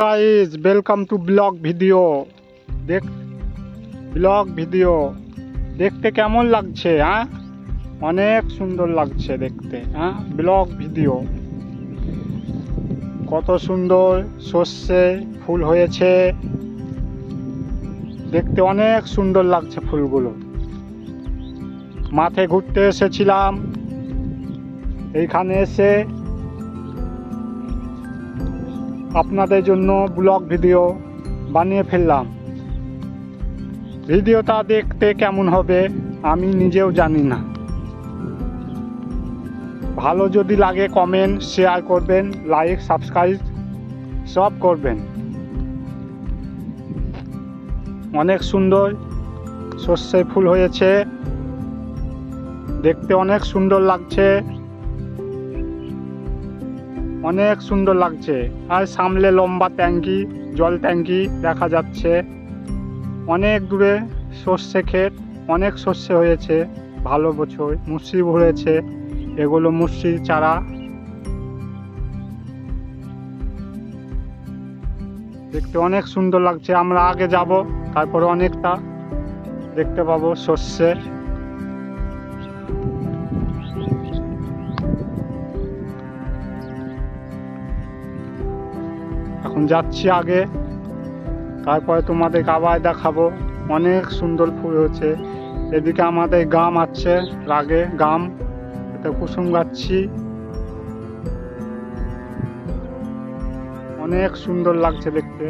Guys welcome to blog video. Blog video দেখতে কেমন লাগছে? অনেক সুন্দর লাগছে দেখতে। ব্লগ ভিডিও কত সুন্দর সর্ষে ফুল হয়েছে, দেখতে অনেক সুন্দর লাগছে ফুলগুলো। মাঠে ঘুরতে এসেছিলাম, এইখানে এসে আপনাদের জন্য ব্লগ ভিডিও বানিয়ে ফেললাম। ভিডিওটা দেখতে কেমন হবে আমি নিজেও জানি না। ভালো যদি লাগে কমেন্ট শেয়ার করবেন, লাইক সাবস্ক্রাইব সব করবেন। অনেক সুন্দর সর্ষে ফুল হয়েছে, দেখতে অনেক সুন্দর লাগছে, অনেক সুন্দর লাগছে। আর সামনে লম্বা ট্যাঙ্কি, জল ট্যাঙ্কি দেখা যাচ্ছে। অনেক দূরে সর্ষে ক্ষেত, অনেক সর্ষে হয়েছে ভালো বছর। মুসরি ভরেছে, এগুলো মুসরির চারা। দেখতে অনেক সুন্দর লাগছে। আমরা আগে যাব, তারপরে অনেকটা দেখতে পাবো সর্ষে। এখন যাচ্ছি আগে, তারপরে তোমাদেরকে আবার দেখাবো। অনেক সুন্দর ফুল হয়েছে। এদিকে আমাদের গাম আছে, রাগে গাম, এটা কুসুম গাচ্ছি। অনেক সুন্দর লাগছে দেখতে।